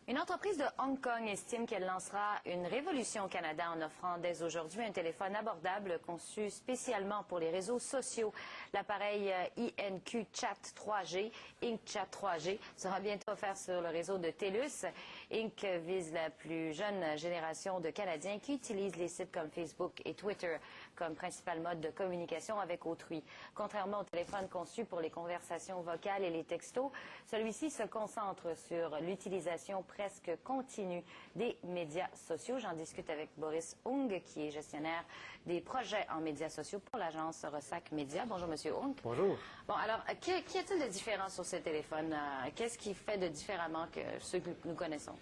Une entreprise de Hong Kong estime qu'elle lancera une révolution au Canada en offrant dès aujourd'hui un téléphone abordable conçu spécialement pour les réseaux sociaux. L'appareil INQ Chat 3G, Inc Chat 3G, sera bientôt offert sur le réseau de TELUS. Inc vise la plus jeune génération de Canadiens qui utilisent les sites comme Facebook et Twitter comme principal mode de communication avec autrui. Contrairement au téléphone conçu pour les conversations vocales et les textos, celui-ci se concentre sur l'utilisation presque continue des médias sociaux. J'en discute avec Boris Hung, qui est gestionnaire des projets en médias sociaux pour l'agence Ressac Média. Bonjour, Monsieur Hung. Bonjour. Bon, alors, qu'y a-t-il de différent sur ce téléphone? Qu'est-ce qui fait de différemment que ceux que nous connaissons?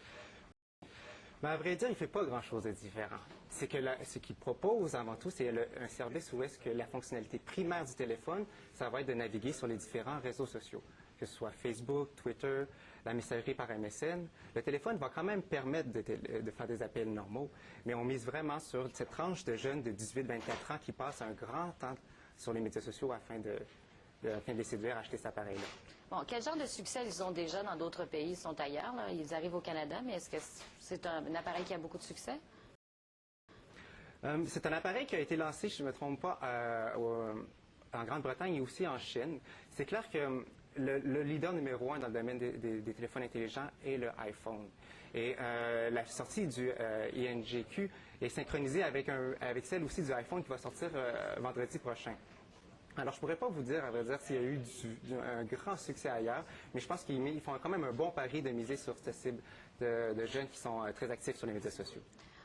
Mais à vrai dire, il ne fait pas grand-chose de différent. C'est que ce qu'il propose, avant tout, c'est un service où est-ce que la fonctionnalité primaire du téléphone, ça va être de naviguer sur les différents réseaux sociaux, que ce soit Facebook, Twitter, la messagerie par MSN. Le téléphone va quand même permettre de faire des appels normaux, mais on mise vraiment sur cette tranche de jeunes de 18-24 ans qui passent un grand temps sur les médias sociaux afin de les séduire à acheter cet appareil-là. Bon, quel genre de succès ils ont déjà dans d'autres pays? Ils sont ailleurs, là. Ils arrivent au Canada, mais est-ce que c'est un appareil qui a beaucoup de succès? C'est un appareil qui a été lancé, si je ne me trompe pas, en Grande-Bretagne et aussi en Chine. C'est clair que le leader numéro un dans le domaine des téléphones intelligents est le iPhone. Et la sortie du INGQ est synchronisée avec celle aussi du iPhone qui va sortir vendredi prochain. Alors, je ne pourrais pas vous dire, à vrai dire, s'il y a eu un grand succès ailleurs, mais je pense qu'ils font quand même un bon pari de miser sur cette cible de jeunes qui sont très actifs sur les médias sociaux.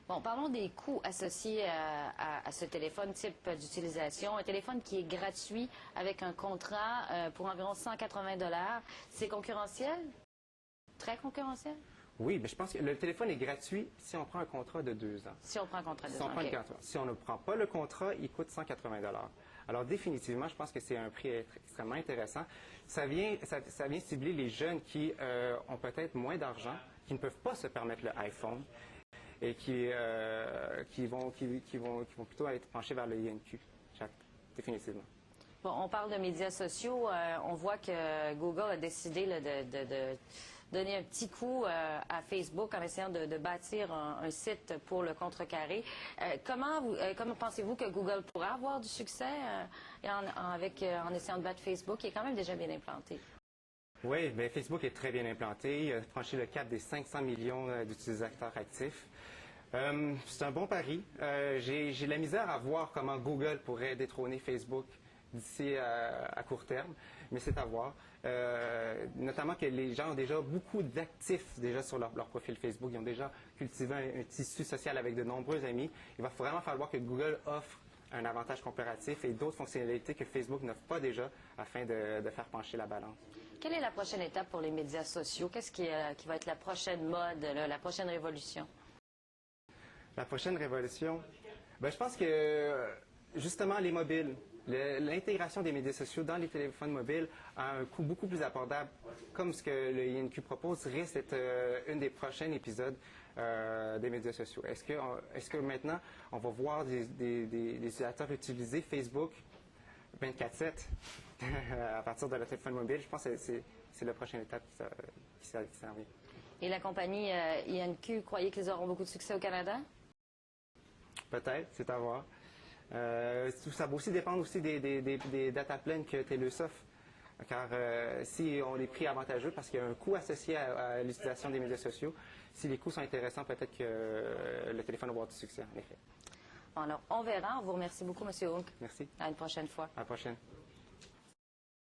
Bon, parlons des coûts associés à ce téléphone type d'utilisation. Un téléphone qui est gratuit avec un contrat pour environ 180 $. C'est concurrentiel? Très concurrentiel? Oui, mais je pense que le téléphone est gratuit si on prend un contrat de 2 ans. Si on prend un contrat de 2 ans. Okay. Si on ne prend pas le contrat, il coûte 180 $. Alors, définitivement, je pense que c'est un prix extrêmement intéressant. Ça vient cibler les jeunes qui ont peut-être moins d'argent, qui ne peuvent pas se permettre le iPhone et qui vont plutôt être penchés vers le INQ, définitivement. Bon, on parle de médias sociaux. On voit que Google a décidé là, de donner un petit coup à Facebook en essayant de bâtir un site pour le contrecarrer. Comment pensez-vous que Google pourra avoir du succès en essayant de battre Facebook, qui est quand même déjà bien implanté? Oui, bien, Facebook est très bien implanté. Il a franchi le cap des 500 millions d'utilisateurs actifs. C'est un bon pari. J'ai la misère à voir comment Google pourrait détrôner Facebook d'ici à court terme, mais c'est à voir. Notamment que les gens ont déjà beaucoup d'actifs déjà sur leur profil Facebook. Ils ont déjà cultivé un tissu social avec de nombreux amis. Il va vraiment falloir que Google offre un avantage comparatif et d'autres fonctionnalités que Facebook n'offre pas déjà afin de faire pencher la balance. Quelle est la prochaine étape pour les médias sociaux? Qu'est-ce qui va être la prochaine mode, la prochaine révolution? La prochaine révolution? Bien, je pense que justement les mobiles, l'intégration des médias sociaux dans les téléphones mobiles à un coût beaucoup plus abordable, comme ce que le INQ propose, risque d'être un des prochains épisodes des médias sociaux. Est-ce que maintenant, on va voir des utilisateurs utiliser Facebook 24/7 à partir de leur téléphone mobile? Je pense que c'est la prochaine étape qui s'en vient. Et la compagnie INQ, croyez qu'ils auront beaucoup de succès au Canada? Peut-être, c'est à voir. Ça va aussi dépendre aussi des data plans que TELUS offre. Car si on les prix avantageux, parce qu'il y a un coût associé à l'utilisation des médias sociaux, si les coûts sont intéressants, peut-être que le téléphone va avoir du succès, en effet. Bon, alors, on verra. On vous remercie beaucoup, M. Hung. Merci. À une prochaine fois. À la prochaine.